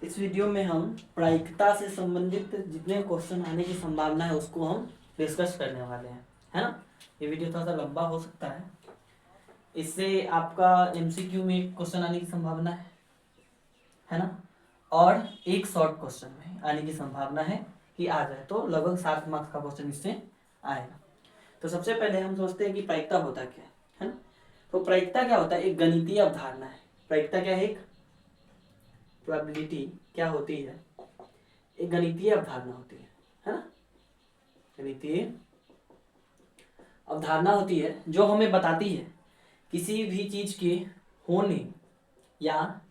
इस वीडियो में हम प्रायिकता से संबंधित जितने क्वेश्चन आने की संभावना है उसको हम डिस्कस करने वाले हैं, है ना। ये वीडियो थोड़ा सा लंबा हो सकता है, इससे आपका एमसीक्यू में क्वेश्चन आने की संभावना है ना, और एक शॉर्ट क्वेश्चन में आने की संभावना है कि आ जाए, तो लगभग 7 मार्क्स का क्वेश्चन इससे आएगा। तो सबसे पहले हम सोचते हैं कि प्रायिकता होता क्या है ना। तो प्रायिकता क्या होता है, एक गणितीय अवधारणा है। प्रायिकता क्या है, एक प्रोबेबिलिटी क्या होती है, एक गणितीय अवधारणा होती है ना। गणितीय अवधारणा होती है जो हमें बताती है किसी भी चीज के होने या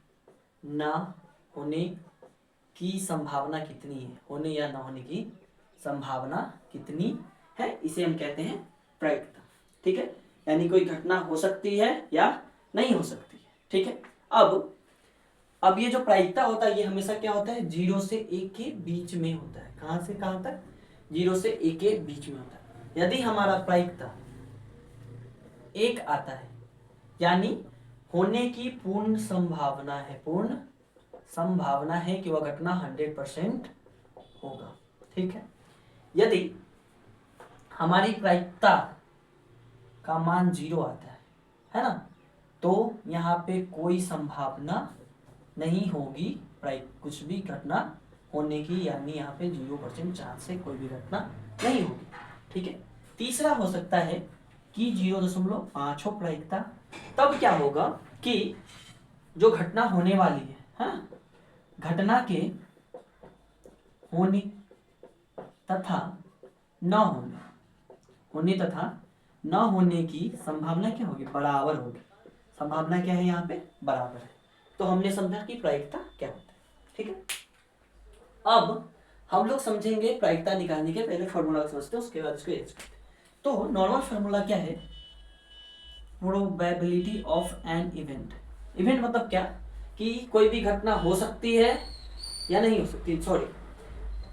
ना होने की संभावना कितनी है, होने या ना होने की संभावना कितनी है, इसे हम कहते हैं प्रायिकता। ठीक है, यानी कोई घटना हो सकती है या नहीं हो सकती है। ठीक है, अब ये जो प्रायिकता होता है ये हमेशा क्या होता है, 0 से 1 के बीच में होता है। कहां से कहां तक, 0 से 1 के बीच में होता है। यदि हमारा प्रायिकता 1 आता है यानी होने की पूर्ण संभावना है, पूर्ण संभावना है कि वह घटना 100% होगा। ठीक है, यदि हमारी प्रायिकता का मान 0 आता है ना, तो यहाँ पे कोई संभावना नहीं होगी कुछ भी घटना होने की, यानी यहाँ पे 0% चांस से कोई भी घटना नहीं होगी। ठीक है, तीसरा हो सकता है कि 0.5 हो प्रायिकता। तब क्या होगा कि जो घटना होने वाली है हाँ, घटना के होने तथा न होने तथा न होने की संभावना क्या होगी, बराबर होगी। संभावना क्या है यहाँ पे, बराबर है। तो हमने समझा कि प्रायिकता क्या होता है। ठीक है, अब हम लोग समझेंगे प्रायिकता निकालने के पहले फॉर्मूला समझते हैं, उसके बाद इसको यूज करते हैं। तो नॉर्मल फॉर्मूला क्या है, probability of an event. Event मतलब क्या कि कोई भी घटना हो सकती है या नहीं हो सकती। सॉरी,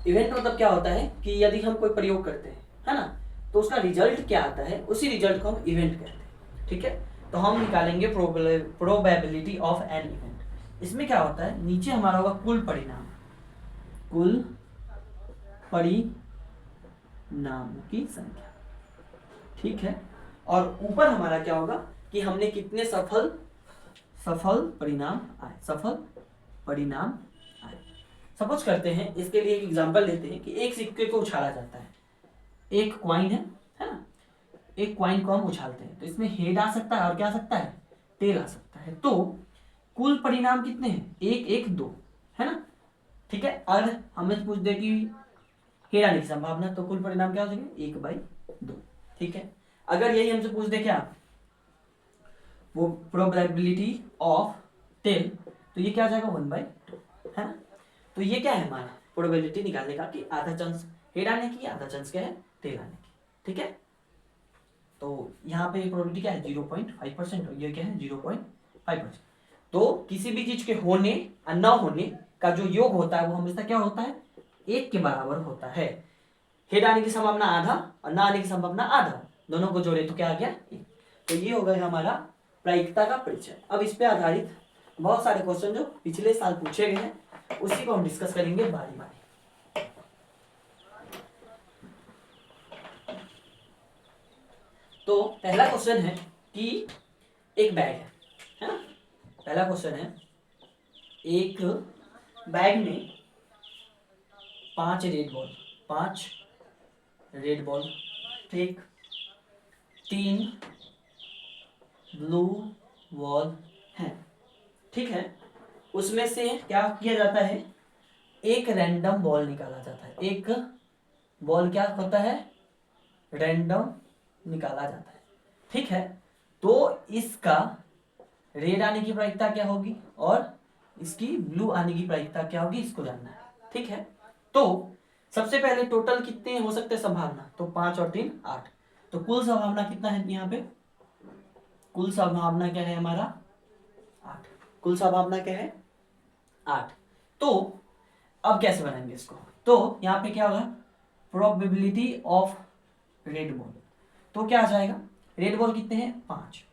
इवेंट मतलब क्या होता है कि यदि हम कोई प्रयोग करते हैं है ना, तो उसका रिजल्ट क्या आता है, उसी रिजल्ट को हम इवेंट कहते हैं। ठीक है, तो हम निकालेंगे प्रोबेबिलिटी ऑफ एन इवेंट। इसमें क्या होता है, नीचे हमारा होगा कुल परिणाम, कुल परिणाम की संख्या। ठीक है, और ऊपर हमारा क्या होगा कि हमने कितने सफल परिणाम आए, सफल परिणाम आए। सपोज करते हैं, इसके लिए एक एग्जांपल लेते हैं कि एक सिक्के को उछाला जाता है, एक क्वाइन है ना, एक क्वाइन को हम उछालते हैं, तो इसमें हेड आ सकता है और क्या आ सकता है, टेल आ सकता है। तो कुल परिणाम कितने हैं, 1 1 2 है ना। ठीक है, अगर हमें पूछ दे कि हेड आने की संभावना, तो कुल परिणाम क्या हो जाएगा, 1/2। ठीक है, अगर यही हमसे पूछ दे क्या, वो प्रोबेबिलिटी ऑफ टेल, तो ये क्या आ जाएगा 1/2 है ना। तो ये क्या है हमारा प्रोबेबिलिटी निकालने का कि आधा चांस हेड आने की, आधा चांस क्या है, टेल आने की। ठीक है, तो यहाँ पे प्रोबेबिलिटी क्या है 0.5%, और ये क्या है 0.5%। तो किसी भी चीज के होने और न होने का जो योग होता है वो हमेशा क्या होता है, 1 के बराबर होता है। हेड आने की संभावना आधा और ना आने की संभावना आधा, दोनों को जोड़े तो क्या आ गया 1। तो ये हो गया हमारा प्रायिकता का परिचय। अब इस पे आधारित बहुत सारे क्वेश्चन जो पिछले साल पूछे गए हैं उसी को हम डिस्कस करेंगे बारी बारी। तो पहला क्वेश्चन है कि एक बैग है ना। पहला क्वेश्चन है, एक बैग में 5 रेड बॉल, ठीक, 3 ब्लू बॉल है। ठीक है, उसमें से क्या किया जाता है, एक रैंडम बॉल निकाला जाता है। एक बॉल क्या होता है, रैंडम निकाला जाता है। ठीक है, तो इसका रेड आने की प्रायिकता क्या होगी और इसकी ब्लू आने की प्रायिकता क्या होगी, इसको जानना है। ठीक है, तो सबसे पहले टोटल कितने हो सकते हैं संभावना, तो 5 और 3 8। तो कुल संभावना कितना है यहाँ पे, कुल संभावना क्या है हमारा 8। कुल संभावना क्या है 8। तो अब कैसे बनाएंगे इसको, तो यहाँ पे क्या होगा, प्रोबेबिलिटी ऑफ रेड बॉल, तो क्या आ जाएगा, रेड बॉल कितने हैं 5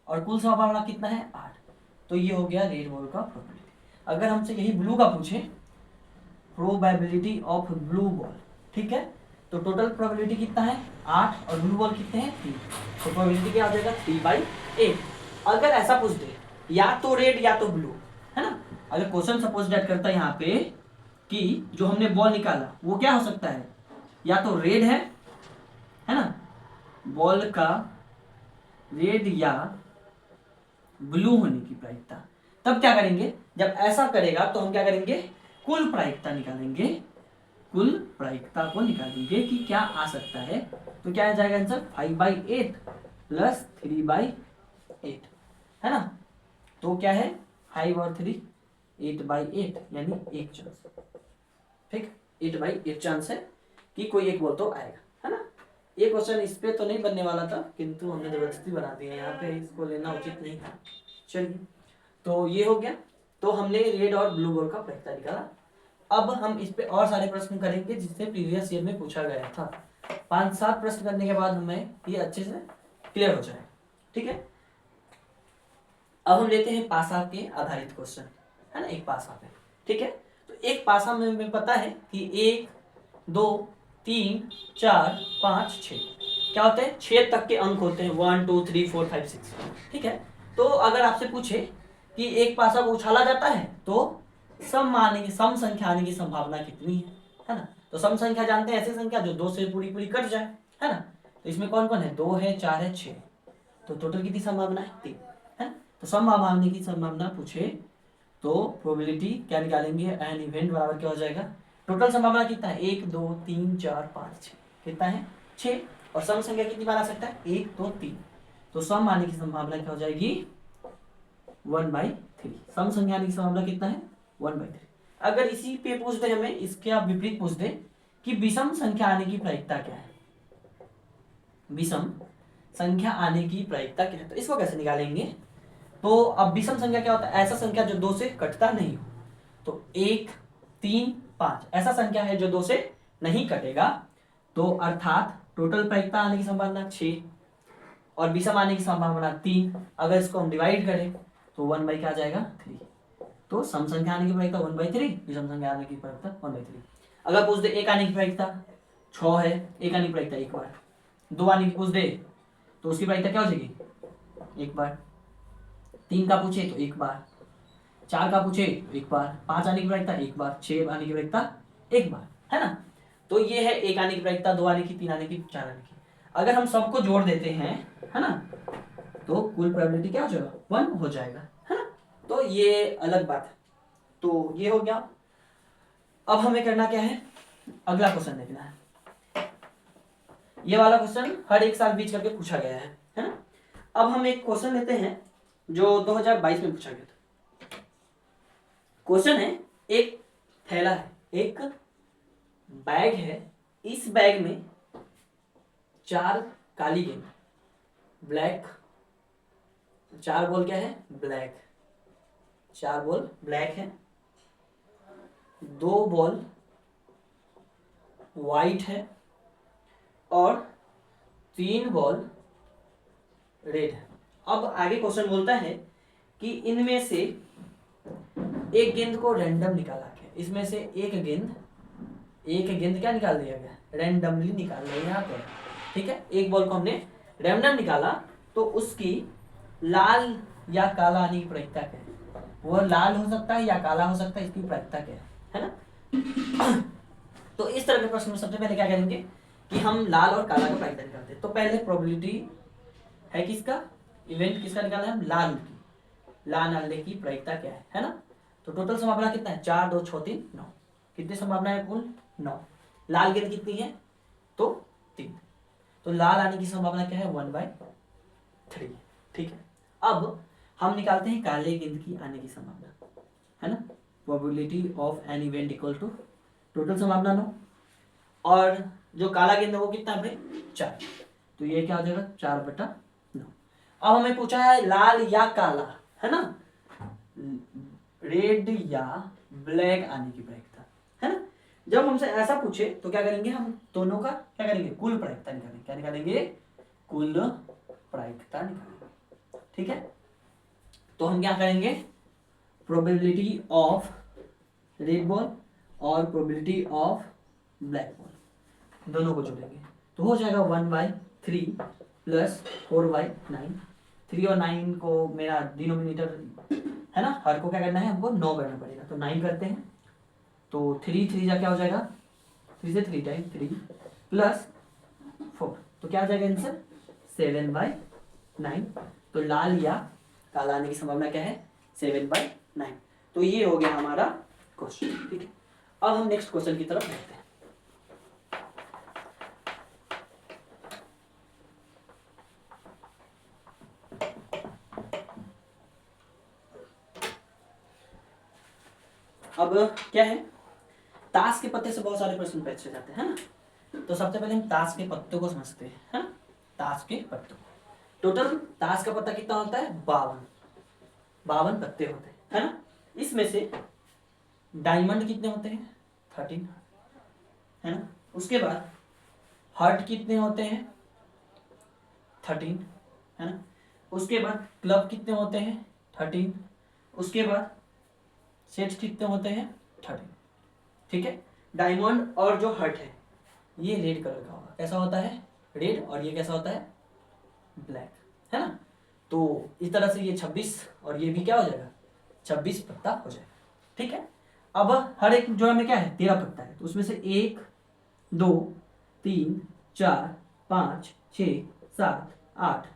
और कुल संभावना कितना है 8, तो ये हो गया रेड बॉल का प्रोबेबिलिटी। अगर हमसे यही ब्लू का पूछे, प्रोबेबिलिटी ऑफ ब्लू बॉल, ठीक है, तो टोटल प्रोबेबिलिटी कितना है 8 और ब्लू बॉल कितने हैं 3, तो प्रोबेबिलिटी क्या हो जाएगा 3/8। अगर ऐसा पूछ दे या तो रेड या तो ब्लू, है ना, अगर क्वेश्चन सपोज दैट करता है यहाँ पे कि जो हमने बॉल निकाला वो क्या हो सकता है, या तो रेड है ना, बॉल का रेड या ब्लू होने की प्रायिकता, तब क्या करेंगे, जब ऐसा करेगा तो हम क्या करेंगे, कुल प्रायिकता निकालेंगे, कुल प्रायिकता को निकालेंगे कि क्या आ सकता है, तो क्या आ जाएगा आंसर 5/8 प्लस 3/8, है ना, तो क्या है 5 और 3 8/8 यानी एक चांस, ठीक, 8/8 चांस है कि कोई एक बॉल तो आएगा, है ना। ये क्वेश्चन इस पे तो नहीं बनने वाला था, किंतु हमने जबरदस्ती बना दिया यहाँ पे, इसको लेना उचित नहीं था। चलिए, तो ये हो गया, तो हमने रेड और ब्लू बॉल का प्रायिकता निकाला। अब हम इस पे और सारे प्रश्न करेंगे जिससे प्रीवियस ईयर में पूछा गया था। 5-7 प्रश्न करने के बाद हमें ये अच्छे से क्लियर हो जाए, ठीक है। अब हम लेते हैं पासा के आधारित क्वेश्चन, है ना, एक पासा पे, ठीक है। तो एक पासा में हमें पता है कि 1 2 3 4 5 6 क्या होते हैं, 6 तक के अंक होते हैं, 1 2 3 4 5 6, ठीक है। तो अगर आपसे पूछे कि एक पासा को उछाला जाता है तो सम संख्या आने की संभावना कितनी है ना, तो सम संख्या जानते हैं ऐसी संख्या जो 2 से पूरी पूरी कट जाए, है ना। तो इसमें कौन कौन है, 2 है 4 है 6, तो टोटल कितनी संभावना है 3, है ना। तो संभावना की संभावना पूछे तो प्रोबेबिलिटी क्या निकालेंगे, एन इवेंट बराबर क्या हो जाएगा, टोटल संभावना कितना है 1 2 3 4 5 6, कितना है 6, और सम संख्या कितनी बार आ सकता है 1 2 3, तो सम आने की संभावना क्या हो जाएगी 1/3, सम संख्या आने की संभावना कितना है 1/3। अगर इसी पे पूछ दे हमें, इसके आप विपरीत पूछ दे कि विषम संख्या आने की प्रायिकता क्या है, विषम संख्या आने की प्रायिकता क्या है, तो इसको कैसे निकालेंगे। तो अब विषम संख्या क्या होता है, ऐसा संख्या जो 2 से कटता नहीं हो, तो 1 3 5 ऐसा संख्या है जो 2 से नहीं कटेगा, तो अर्थात टोटल प्रायिकता आने की संभावना 6 और विषम आने की संभावना 3, अगर इसको हम डिवाइड करें तो 1 क्या आ जाएगा 3, तो सम संख्या आने की प्रायिकता 1/3, विषम संख्या आने की प्रायिकता 1/3। अगर पूछ दे एक आने की प्रायिकता 6 है, एक आने की प्रायिकता एक बार, 2 आने की पूछ दे तो उसकी प्रायिकता क्या हो जाएगी एक बार, 3 का पूछे तो एक बार, 4 का पूछे तो एक बार, 5 आने की प्रायिकता एक बार, 6 आने की प्रायिकता एक बार, है ना। तो ये है एक आने की प्रायिकता, 2 आने की, 3 आने की, 4 आने की। अगर हम सबको जोड़ देते हैं, है ना, तो कुल प्रोबेबिलिटी क्या हो जाएगा 1 हो जाएगा, है ना। तो ये अलग बात है, तो ये हो गया। अब हमें करना क्या है, अगला क्वेश्चन देखना है। ये वाला क्वेश्चन हर एक साल बीच करके पूछा गया है ना। अब हम एक क्वेश्चन लेते हैं जो 2022 में पूछा गया था। क्वेश्चन है, एक थैला है, एक बैग है, इस बैग में 4 काली गेंद, ब्लैक, 4 बॉल क्या है ब्लैक, 4 बॉल ब्लैक है, 2 बॉल वाइट है और 3 बॉल रेड है। अब आगे क्वेश्चन बोलता है कि इनमें से एक गेंद को रैंडम निकाला गया, इसमें से एक गेंद क्या निकाल दिया गया, रैंडमली निकाल लिया यहाँ पर, ठीक है। एक बॉल को हमने रैंडम निकाला तो उसकी लाल या काला आने की प्रायिकता क्या है, वो लाल हो सकता है या काला हो सकता है, इसकी प्रायिकता क्या है ना। तो इस तरह के प्रश्न में सबसे पहले क्या करेंगे कि हम लाल और काला का प्रायिकता निकालते हैं। तो पहले प्रोबेबिलिटी है किसका, इवेंट किसका निकालना है, लाल की, लाल आने की प्रायिकता क्या है ना। तो टोटल संभावना कितना है 4 2 6 3 9, कितनी संभावना है कुल 9, लाल गेंद कितनी है तो 3, तो लाल आने की संभावना क्या है 1/3, ठीक है। अब हम निकालते हैं काले गेंद की आने की संभावना, है ना। Probability of an event equal to total संभावना 9 और जो काला गेंद है वो कितना है भाई 4, तो ये क्या हो जाएगा 4/9। अब हमें पूछा है लाल या काला, है ना, रेड या ब्लैक आने की प्रायिकता, है ना। जब हमसे ऐसा पूछे तो क्या करेंगे, हम दोनों का क्या करेंगे कुल प्रायिकता निकालेंगे, क्या निकालेंगे कुल प्रायिकता निकालेंगे, ठीक है। तो हम क्या करेंगे प्रोबेबिलिटी ऑफ रेड बॉल और प्रोबेबिलिटी ऑफ ब्लैक बॉल, दोनों को जोड़ेंगे तो हो जाएगा 1/3 प्लस 4/9। 3 और 9 को मेरा डिनोमिनेटर है ना, हर को क्या करना है, हमको 9 करना पड़ेगा, तो 9 करते हैं। तो 3 3 जा क्या हो जाएगा, 3 से 3 टाइम 3 प्लस 4, तो क्या हो जाएगा आंसर 7/9। तो लाल या काला आने की संभावना क्या है, 7/9। तो ये हो गया हमारा क्वेश्चन। ठीक है, अब हम नेक्स्ट क्वेश्चन की तरफ बढ़ते हैं। अब क्या है, ताश के पत्ते से बहुत सारे प्रश्न पूछे जाते हैं ना। तो सबसे पहले हम ताश के पत्तों को समझते हैं, है ना। ताश के पत्तों, टोटल ताश का पत्ता कितना होता है, 52 पत्ते होते हैं, है ना। इसमें से डायमंड कितने होते हैं, 13, है ना। उसके बाद हार्ट कितने होते हैं, 13, है ना। उसके बाद क्लब कितने होते हैं, 13। उसके बाद सेट कितने होते हैं, 13। ठीक है, डायमंड और जो हर्ट है ये रेड कलर का होगा, कैसा होता है, रेड, और ये कैसा होता है, ब्लैक, है ना। तो इस तरह से ये 26 और ये भी क्या हो जाएगा, 26 पत्ता हो जाएगा। ठीक है, अब हर एक जोड़ा में क्या है, 13 पत्ता है, तो उसमें से 1 2 3 4 5 6 7 8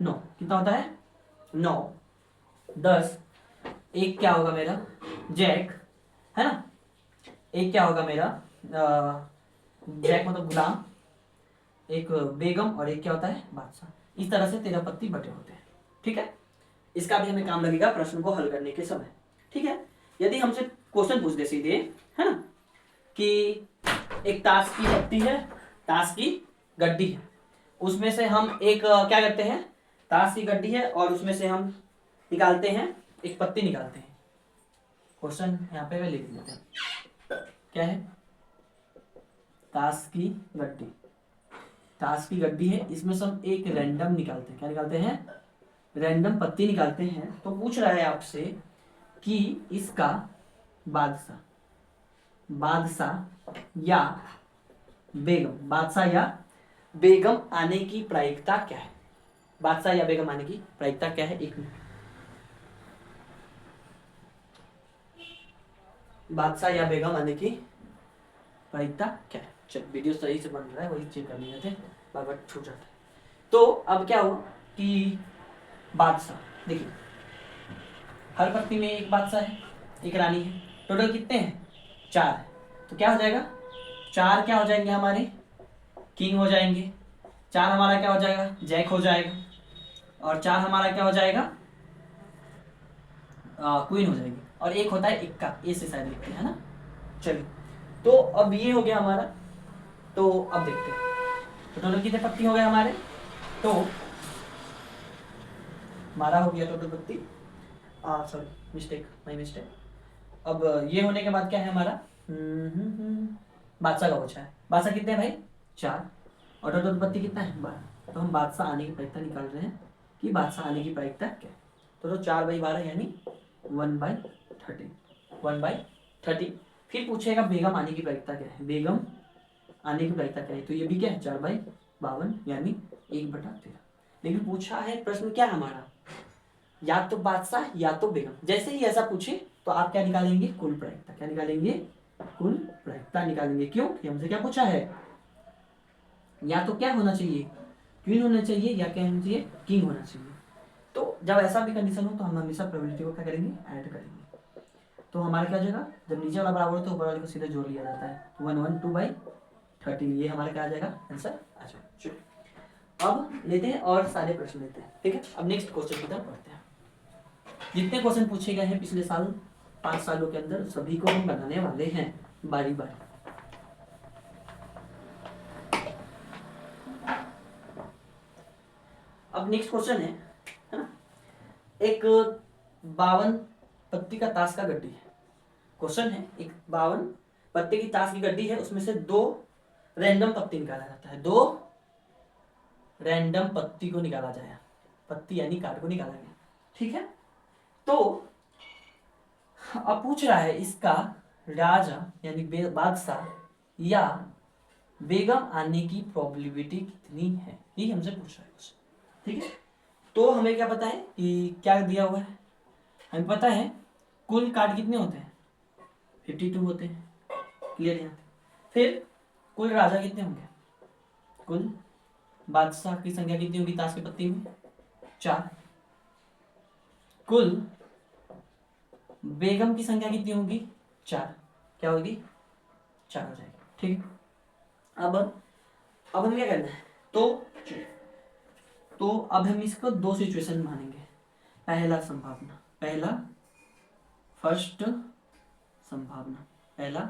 9, कितना होता है, 9 10। एक क्या होगा मेरा, जैक, है ना। एक क्या होगा मेरा, जैक मतलब गुलाम, एक बेगम, और एक क्या होता है, बादशाह। इस तरह से 13 पत्ती बटे होते हैं। ठीक है, इसका भी हमें काम लगेगा प्रश्न को हल करने के समय। ठीक है, यदि हमसे क्वेश्चन पूछ दे सीधे, है ना, कि एक ताश की पत्ती है, ताश की गड्डी है, उसमें से हम एक क्या करते हैं, ताश की गड्डी है और उसमें से हम निकालते हैं, एक पत्ती निकालते हैं। क्वेश्चन यहाँ पे लिख देते हैं, क्या है, ताश की गड्डी, ताश की गड्डी है, इसमें से हम एक रैंडम निकालते हैं, क्या निकालते हैं, रैंडम पत्ती निकालते हैं। तो पूछ रहा है आपसे कि इसका बादशाह, बादशाह या बेगम, बादशाह या बेगम आने की प्रायिकता क्या है, बादशाह या बेगम आने की प्रायिकता क्या है, एक मिनट, बादशाह या बेगम आने की प्रायिकता क्या है। चल, वीडियो सही से बन रहा है, वही चेक कर लेते थे, बार बार छूट जाता है। तो अब क्या हुआ कि बादशाह, देखिए हर पत्ती में एक बादशाह है, एक रानी है, टोटल कितने हैं, 4 है। तो क्या हो जाएगा, 4 क्या हो जाएंगे हमारे, किंग हो जाएंगे। 4 हमारा क्या हो जाएगा, जैक हो जाएगा। और 4 हमारा क्या हो जाएगा, क्वीन हो जाएगी। और एक होता है इक्का, ए से शायद लिखते हैं ना। चलिए, तो अब ये हो गया हमारा। तो अब देखते हैं तो टोटल कितने पत्ती हो गए हमारे, तो हमारा हो गया टोटल पत्ती, सॉरी मिस्टेक, माय मिस्टेक। अब ये होने के बाद क्या है हमारा, बादशाह का बचा है। बादशाह कितने हैं भाई, 4, और टोटल पत्ती कितना है, 12। तो हम बादशाह आने की प्रायिकता निकाल रहे हैं कि बादशाह आने की प्रायिकता क्या है। तो 4/12 यानी 1/13, 1/13। फिर पूछेगा बेगम आने की प्रायिकता क्या है, बेगम आने की प्रायिकता क्या है, तो ये भी क्या है, 4/52 यानी 1/13। लेकिन पूछा है प्रश्न क्या है हमारा, या तो बादशाह या तो बेगम। जैसे ही ऐसा पूछे तो आप क्या निकालेंगे, कुल प्रायिकता, क्या निकालेंगे, कुल प्रायिकता निकालेंगे। क्यों, हमसे क्या पूछा है, या तो क्या होना चाहिए, क्वीन होना चाहिए, या क्या होना चाहिए, किंग होना चाहिए। तो जब ऐसा भी कंडीशन हो तो हम हमेशा प्रोबेबिलिटी को क्या करेंगे, ऐड करेंगे। तो हमारा क्या हो जाएगा, जब नीचे वाला बराबर हो तो ऊपर वाले को सीधे जोड़ लिया जाता है, 112/13, ये हमारा क्या आ जाएगा, आंसर आ जाएगा। चलो, अब लेते हैं और सारे प्रश्न लेते हैं। ठीक है, अब नेक्स्ट क्वेश्चन की तरफ बढ़ते हैं। जितने क्वेश्चन पूछे गए हैं पिछले साल 5 सालों के अंदर, सभी को हम बनाने वाले हैं बारी बारी। अब नेक्स्ट क्वेश्चन है ना, एक 52 पत्ती का ताश का गड्डी है। क्वेश्चन है, एक 52 पत्ते की ताश की गड्डी है, उसमें से 2 रैंडम पत्ती निकाला जाता है, 2 रैंडम पत्ती को निकाला जाए, पत्ती यानी कार्ड को निकाला गया। ठीक है, तो अब पूछ रहा है इसका राजा यानी बादशाह या बेगम आने की प्रोबेबिलिटी कितनी है, ये हमसे पूछ रहा है क्वेश्चन। ठीक है, तो हमें क्या पता है कि क्या दिया हुआ है, हमें पता है कुल कार्ड कितने होते हैं 52 होते हैं, क्लियर है। फिर कुल राजा कितने होंगे, कुल बादशाह की संख्या कितनी होगी ताश के पत्ती में 4, कुल बेगम की संख्या कितनी होगी 4, क्या होगी 4 हो जाएगी। ठीक है, अब हम क्या करना है, तो अब हम इसको दो सिचुएशन मानेंगे। पहला संभावना, पहला फर्स्ट संभावना, पहला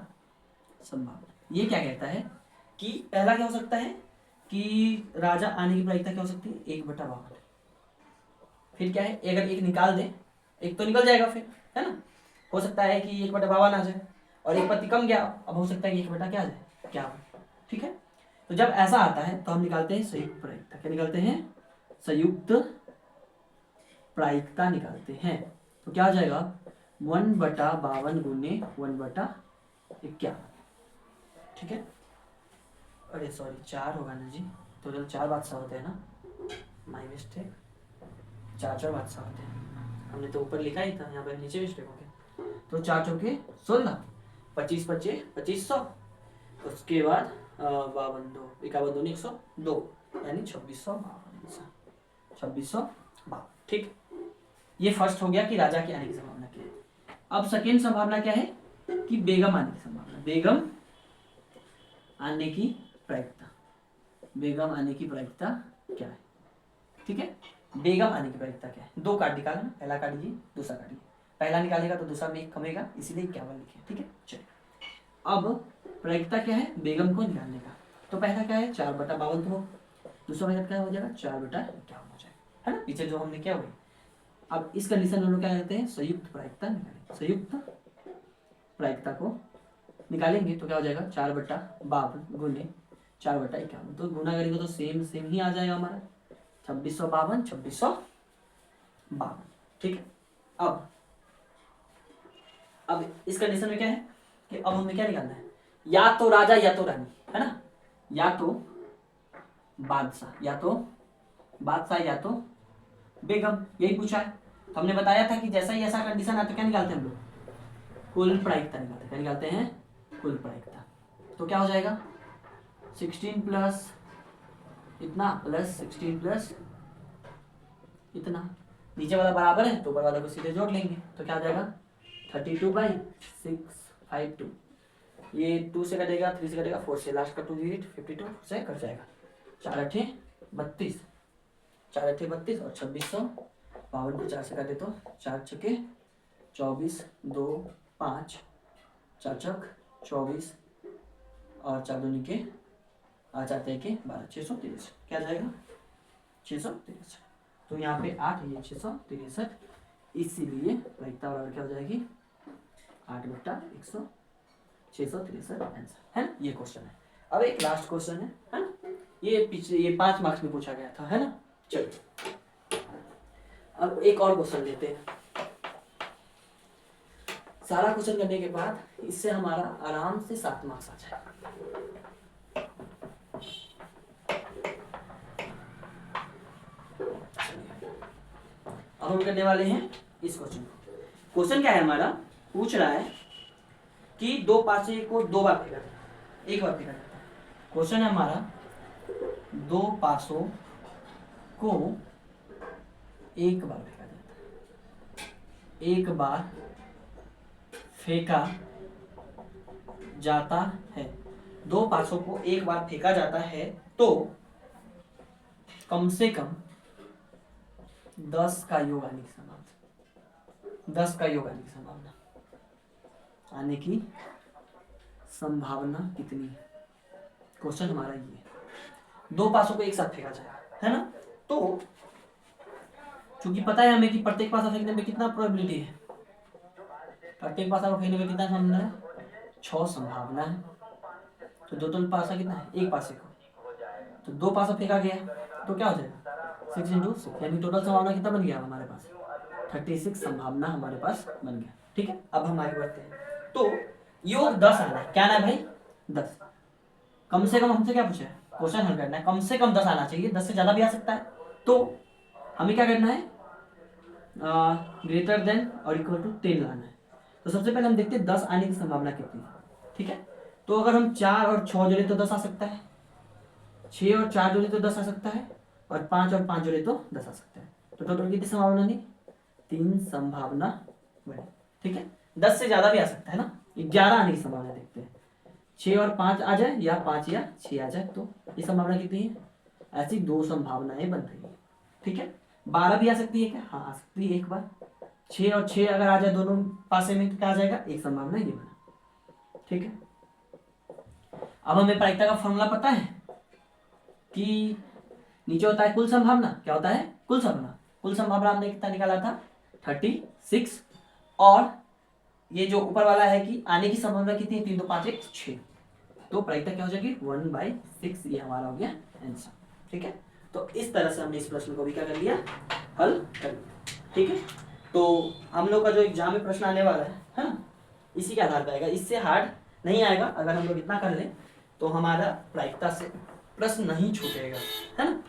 संभावना ये क्या कहता है कि पहला क्या हो सकता है कि राजा आने की प्रायिकता क्या हो सकती है 1/52। फिर क्या है, अगर एक निकाल दे एक तो निकल जाएगा फिर, है ना, हो सकता है कि 1/52 आ जाए और एक पत्ती कम गया, अब हो सकता है कि 1 क्या आ जाए 51। ठीक है, तो जब ऐसा आता है तो हम निकालते हैं संयुक्त प्रायिकता। क्या निकालते हैं, संयुक्त प्रायिकता निकालते हैं। तो क्या आ जाएगा 1/52 गुने 1/51। ठीक है, अरे सॉरी 4 होगा ना जी, टोटल 4 बादशाह होते हैं ना, माय मिस्टेक, 4 बादशाह होते हैं, हमने तो ऊपर लिखा ही था, यहाँ पर नीचे मिस्टेक हो गया। तो 4 चौके 16, 25 बचे 2500, उसके बाद 52 2 51 2 102 यानी 2652। ठीक, ये फर्स्ट हो गया कि राजा के आने की संभावना क्या है। अब सेकेंड संभावना क्या है कि बेगम आने की संभावना, बेगम आने की प्रायिकता, बेगम आने की प्रायिकता क्या है। ठीक है, बेगम आने की प्रायिकता क्या है, दो कार्ड निकालना, पहला कार्ड ये दूसरा कार्ड ये, पहला निकालेगा तो दूसरा में एक कमेगा, इसीलिए 51 लिखे। ठीक है, चलिए अब प्रायिकता क्या है बेगम को निकालने का, तो पहला क्या है 4/52 तो दूसरा मेथड क्या हो जाएगा 4/51 हो जाएगा, है ना, पीछे जो हमने किया वही। अब इस कंडीशन में हम लोग क्या करते हैं संयुक्त प्रायिकता निकालेंगे, संयुक्त प्रायिकता को निकालेंगे तो क्या हो जाएगा 4/52 गुने 4/51, तो गुना करेंगे तो सेम ही आ जाएगा हमारा 2652 2652। ठीक है, अब इस कंडीशन में क्या है कि अब हमें क्या निकालना है, या तो राजा या तो रानी, है ना, या तो बादशाह या तो बेगम, यही पूछा है। तो हमने बताया था कि जैसा ही ऐसा कंडीशन आता है क्या निकालते हैं हम लोग, कुल प्रायिकता निकालते हैं। क्या निकालते हैं, कुल प्रायिकता। तो क्या हो जाएगा 16 प्लस इतना प्लस 16 प्लस इतना, नीचे वाला बराबर है तो ऊपर वाले को सीधे जोड़ लेंगे, तो क्या आ जाएगा 32/652। ये 2 से कटेगा 3 से कटेगा 4 से, लास्ट का 2 डिजिट 52 से कट जाएगा, 4 8 32, 4 8 32 और 2652 को 4 से काटे तो 4 छके 24 2 5 4 चौक 24 और 4 दूनी के आ जाते हैं कि 12 663, क्या जाएगा 663। तो यहाँ पे 8 ये 663, इसीलिए प्रायिकता बराबर क्या हो जाएगी 8/100 663 आंसर है ना, ये क्वेश्चन है। अब एक लास्ट क्वेश्चन है ना, ये पिछले ये 5 मार्क्स में पूछा गया था, है ना। चलिए अब एक और क्वेश्चन लेते हैं, सारा क्वेश्चन करने के बाद इससे हमारा आराम से 7 मार्क्स आ जाएगा। अब हम करने वाले हैं इस क्वेश्चन को। क्वेश्चन क्या है हमारा, पूछ रहा है कि 2 पासे को 2 बार फेंका जाता है, एक बार फेंका जाता है। क्वेश्चन है हमारा 2 पासों को एक बार फेंका जाता है, एक बार फेंका जाता है, 2 पासों को एक बार फेंका जाता है तो कम से कम 10 का योग आने की संभावना, 10 का योग आने की संभावना, आने की संभावना कितनी है। क्वेश्चन हमारा ये है, 2 पासों को एक साथ फेंका जाएगा, है ना। तो चूंकि पता है हमें कि प्रत्येक पासा फेंकने में कितना प्रोबेबिलिटी है, प्रत्येक पासा को फेंकने में कितना संभावना है 6 संभावना है। तो टोटल पासा कितना है, एक पासे को, तो 2 पासा फेंका गया तो क्या हो जाएगा 6 × 6, यानी टोटल संभावना कितना बन गया हमारे पास 36 संभावना हमारे पास बन गया। ठीक है, अब हम आगे बढ़ते हैं। तो योग 10 आना है, क्या आना है भाई? 10। कम से कम हमसे क्या पूछा है, क्वेश्चन हल करना है, कम से कम 10 आना चाहिए, 10 से ज्यादा भी आ सकता है। तो हमें क्या करना है, ग्रेटर देन और इक्वल टू 10 लाना है। तो सबसे पहले हम देखते हैं 10 आने की संभावना कितनी है। ठीक है, तो अगर हम 4 और 6 जोड़े तो 10 आ सकता है, 6 और 4 जोड़े तो 10 आ सकता है, और 5 और 5 जोड़े तो 10 आ सकता है। तो टोटल कितनी संभावना नहीं, 3 संभावना बनी। ठीक है, 10 से ज्यादा भी आ सकता है ना, 11 आने की संभावना देखते हैं। 6 और 5 आ जाए या 5 या 6 आ जाए, तो ये संभावना कितनी है, ऐसी 2 संभावनाएं बन रही है। ठीक है, 12 भी आ सकती है क्या, हाँ आ सकती है एक बार। 6 और 6 अगर आ जाए दोनों पासे में तो क्या आ जाएगा, एक संभावना ये बना। ठीक है, अब हमें प्रायिकता का फॉर्मूला पता है कि नीचे होता है कुल संभावना, क्या होता है, कुल संभावना। कुल संभावना हमने कितना निकाला था, 36, और ये जो ऊपर वाला है कि आने की संभावना कितनी है, 3 2 5 1 6, तो प्रायिकता क्या हो जाएगी 1/6, ये हमारा हो गया आंसर। ठीक है, तो इस तरह से हमने इस प्रश्न को भी क्या कर लिया, हल कर लिया। ठीक है, तो हम लोग का जो एग्जाम में प्रश्न आने वाला है ना, इसी के आधार पर आएगा, इससे हार्ड नहीं आएगा। अगर हम लोग इतना कर लें तो हमारा प्रायिकता से प्रश्न नहीं छूटेगा, है ना।